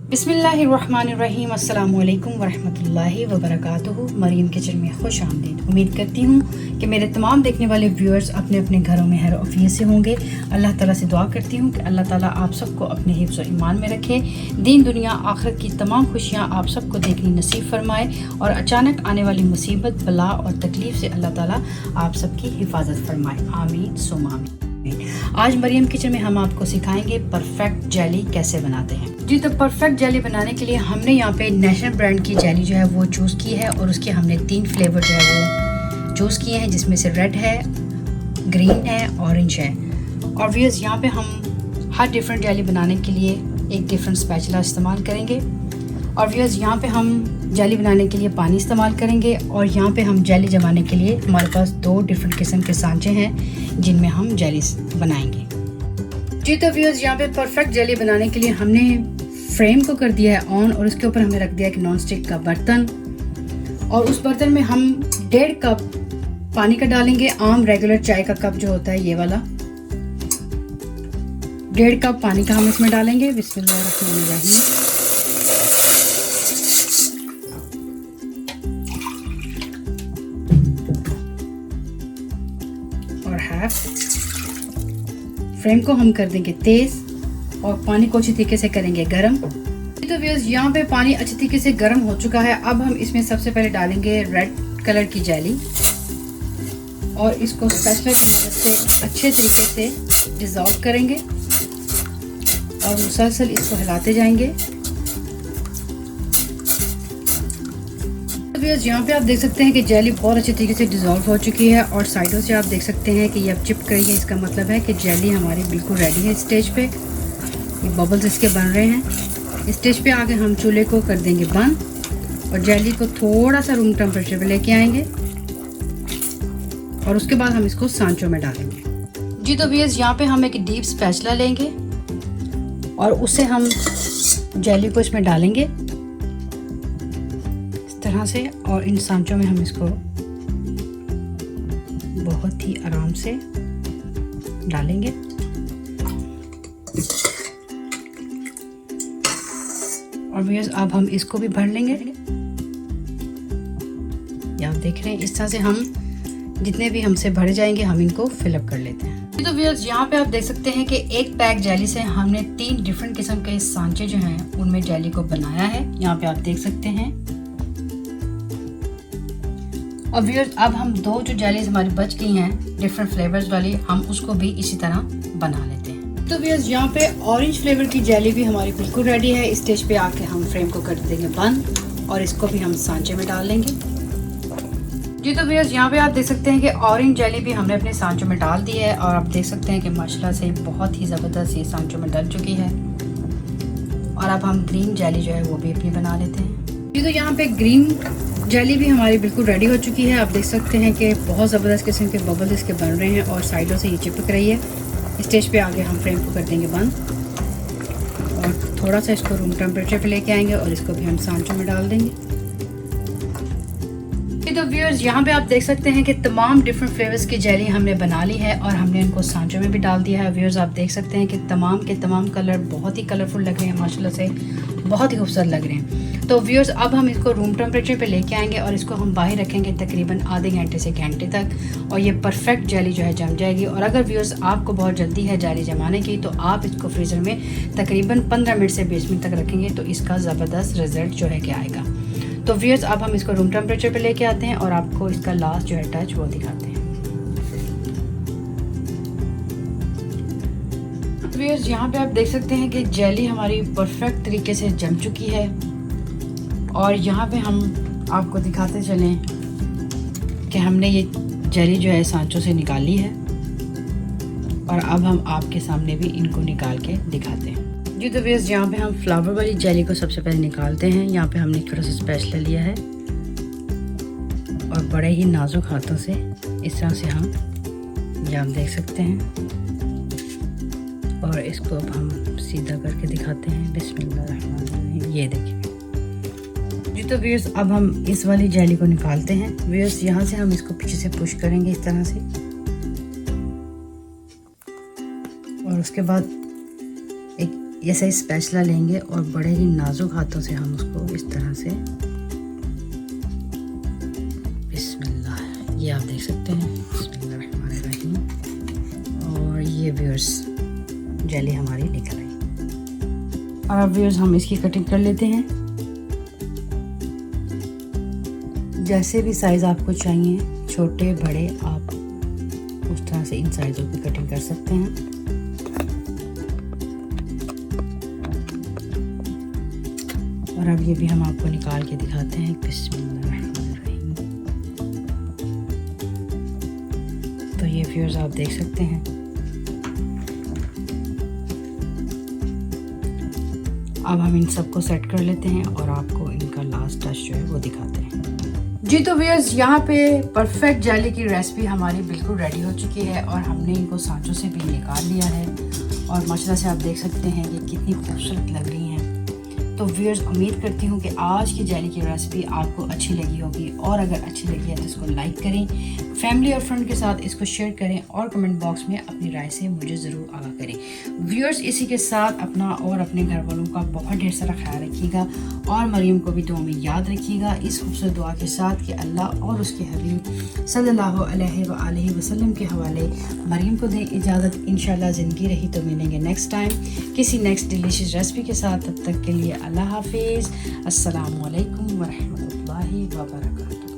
बिस्मिल्लाहिर्रहमानिर्रहीम अस्सलामुअलैकुम वरहमतुल्लाहि वबरकातुहू। मरीम किचन में खुश आमदीद। उम्मीद करती हूँ कि मेरे तमाम देखने वाले व्यूअर्स अपने अपने घरों में खैर आफियत से होंगे। अल्लाह ताला से दुआ करती हूँ कि अल्लाह ताला आप सबको अपने हिफ्ज़ और ईमान में रखे, दीन दुनिया आखिरत की तमाम खुशियाँ आप सबको देखनी नसीब फरमाए और अचानक आने वाली मुसीबत बला और तकलीफ़ से अल्लाह ताला आप सबकी हिफाजत फरमाए। आमीन सुम्मा आमीन। आज मरियम किचन में हम आपको सिखाएंगे परफेक्ट जेली कैसे बनाते हैं। जी, तो परफेक्ट जेली बनाने के लिए हमने यहाँ पे नेशनल ब्रांड की जेली जो है वो चूज़ की है और उसके हमने 3 फ्लेवर जो है वो चूज़ किए हैं, जिसमें से रेड है, ग्रीन है, ऑरेंज है। और व्यूअर्स, यहाँ पे हम हर डिफरेंट जेली बनाने के लिए एक डिफरेंट स्पैचुला इस्तेमाल करेंगे। और व्यूअर्स, यहाँ पे हम जेली बनाने के लिए पानी इस्तेमाल करेंगे और यहाँ पे हम जेली जमाने के लिए हमारे पास 2 डिफरेंट किस्म के सांचे हैं जिनमें हम जेली बनाएंगे। जी, तो व्यूअर्स, यहाँ पे परफेक्ट जेली बनाने के लिए हमने फ्रेम को कर दिया है ऑन और उसके ऊपर हमने रख दिया है नॉन स्टिक का बर्तन और उस बर्तन में हम 1.5 कप पानी का डालेंगे। आम रेगुलर चाय का कप जो होता है ये वाला 1.5 कप पानी का हम इसमें डालेंगे। बिस्मिल्लाहिर्रहमानिर्रहीम। और हाफ फ्लेम को हम कर देंगे तेज और पानी को अच्छी तरीके से करेंगे गरम। तो व्यूअर्स, यहाँ पे पानी अच्छी तरीके से गरम हो चुका है। अब हम इसमें सबसे पहले डालेंगे रेड कलर की जेली और इसको स्पैचुला की मदद से अच्छे तरीके से डिज़ोल्व करेंगे और मुसलसल इसको हिलाते जाएंगे। तो व्यूअर्स, यहाँ पे आप देख सकते हैं कि जेली बहुत अच्छी तरीके से डिज़ोल्व हो चुकी है और साइडों से आप देख सकते हैं कि ये अब चिपक गई है। इसका मतलब है कि जेली हमारी बिल्कुल रेडी है। इस स्टेज पे ये बबल्स इसके बन रहे हैं। इस स्टेज पे आके हम चूल्हे को कर देंगे बंद और जेली को थोड़ा सा रूम टेम्परेचर पे लेके आएंगे और उसके बाद हम इसको सांचों में डालेंगे। जी, तो व्यूअर्स, यहाँ पे हम एक डीप स्पैचुला लेंगे और उससे हम जेली को इसमें डालेंगे इस तरह से और इन सांचों में हम इसको बहुत ही आराम से डालेंगे। और व्यूअर्स, अब हम इसको भी भर लेंगे। आप देख रहे हैं इस तरह से हम जितने भी हमसे भर जाएंगे हम इनको फिलअप कर लेते हैं। तो व्यूअर्स, यहाँ पे आप देख सकते हैं कि एक पैक जेली से हमने 3 डिफरेंट किस्म के सांचे जो हैं उनमें जेली को बनाया है। यहाँ पे आप देख सकते हैं। और व्यूअर्स, अब हम 2 जो जेलीज हमारी बच गई हैं डिफरेंट फ्लेवर्स वाली, हम उसको भी इसी तरह बना लेते हैं। तो व्यूअर्स, यहाँ पे ऑरेंज फ्लेवर की जेली भी हमारी बिल्कुल रेडी है। इस स्टेज पे आके हम फ्लेम को कर देंगे बंद और इसको भी हम सांचे में डाल लेंगे। जी, तो व्यूअर्स, यहाँ पे आप देख सकते हैं कि ऑरेंज जेली भी हमने अपने सांचों में डाल दी है और आप देख सकते हैं कि माशाल्लाह से बहुत ही ज़बरदस्त ये सांचों में डल चुकी है। और अब हम ग्रीन जेली जो है वो भी अपनी बना लेते हैं। जी, तो यहाँ पे ग्रीन जेली भी हमारी बिल्कुल रेडी हो चुकी है। आप देख सकते हैं कि बहुत ज़बरदस्त किस्म के बबल्स इसके बन रहे हैं और साइडों से ये चिपक रही है। स्टेज पे आगे हम फ्लेम को कर देंगे बंद और थोड़ा सा इसको रूम टेम्परेचर पे लेके आएंगे और इसको भी हम सांचों में डाल देंगे। तो व्यूअर्स, यहाँ पे आप देख सकते हैं कि तमाम डिफरेंट फ्लेवर्स की जेली हमने बना ली है और हमने इनको सांचों में भी डाल दिया है। व्यूअर्स, आप देख सकते हैं कि तमाम के तमाम कलर बहुत ही कलरफुल लग रहे हैं, माशाल्लाह से बहुत ही खूबसूरत लग रहे हैं। तो व्यूअर्स, अब हम इसको रूम टेम्परेचर पे लेके आएंगे और इसको हम बाहर रखेंगे तकरीबन आधे घंटे से घंटे तक और ये परफेक्ट जेली जो है जम जाएगी। और अगर व्यूअर्स आपको बहुत जल्दी है जेली जमाने की तो आप इसको फ्रीज़र में तकरीबन 15 मिनट से 20 मिनट तक रखेंगे तो इसका ज़बरदस्त रिजल्ट जो है क्या आएगा। तो व्यूअर्स, अब हम इसको रूम टेम्परेचर पे लेके आते हैं और आपको इसका लास्ट जो है टच वो दिखाते हैं। व्यूअर्स, यहाँ पे आप देख सकते हैं कि जेली हमारी परफेक्ट तरीके से जम चुकी है और यहाँ पे हम आपको दिखाते चलें कि हमने ये जेली जो है सांचों से निकाली है और अब हम आपके सामने भी इनको निकाल के दिखाते हैं। जी, तो व्यूअर्स, यहाँ पे हम फ्लावर वाली जेली को सबसे पहले निकालते हैं। यहाँ पे हमने थोड़ा सा स्पैचुला लिया है और बड़े ही नाजुक हाथों से इस तरह से हम ये आप देख सकते हैं और इसको अब हम सीधा करके दिखाते हैं। बिस्मिल्लाहिर्रहमानिर्रहीम। ये देखिए। जी, तो व्यूअर्स, अब हम इस वाली जेली को निकालते हैं। व्यूअर्स, यहाँ से हम इसको पीछे से पुश करेंगे इस तरह से और उसके बाद एक ऐसे स्पैचुला लेंगे और बड़े ही नाजुक हाथों से हम उसको इस तरह से, बिस्मिल्लाह, ये आप देख सकते हैं, बिस्मिल्लाहिर्रहमानिर्रहीम। और ये व्यूअर्स जेली हमारी निकल आई। और अब व्यूअर्स हम इसकी कटिंग कर लेते हैं। जैसे भी साइज़ आपको चाहिए, छोटे बड़े, आप उस तरह से इन साइज़ों की कटिंग कर सकते हैं। और अब ये भी हम आपको निकाल के दिखाते हैं, बिस्मिल्लाहिर्रहमानिर्रहीम। तो ये व्यूअर्स आप देख सकते हैं। अब हम इन सबको सेट कर लेते हैं और आपको इनका लास्ट टच जो है वो दिखाते हैं। जी तो व्यूअर्स, यहाँ पे परफेक्ट जेली की रेसिपी हमारी बिल्कुल रेडी हो चुकी है और हमने इनको सांचों से भी निकाल लिया है और माशाल्लाह से आप देख सकते हैं कि कितनी खूबसूरत लग रही हैं। तो व्यूअर्स, उम्मीद करती हूँ कि आज की जेली की रेसिपी आपको अच्छी लगी होगी और अगर अच्छी लगी है तो इसको लाइक करें, फैमिली और फ्रेंड के साथ इसको शेयर करें और कमेंट बॉक्स में अपनी राय से मुझे ज़रूर आगाह करें। व्यूअर्स, इसी के साथ अपना और अपने घर वालों का बहुत ढेर सारा ख्याल रखिएगा और मरियम को भी दुआ में याद रखिएगा, इस खूबसूरत दुआ के साथ कि अल्लाह और उसके हबीब सल्लल्लाहु अलैहि वसल्लम के हवाले मरियम को दें इजाज़त। इंशाल्लाह ज़िंदगी रही तो मिलेंगे नेक्स्ट टाइम किसी नेक्स्ट डिलीशियस रेसिपी के साथ। तब तक के लिए अल्लाह हाफिज़। अस्सलामु अलैकुम वरहमतुल्लाहि वबरकातुहू।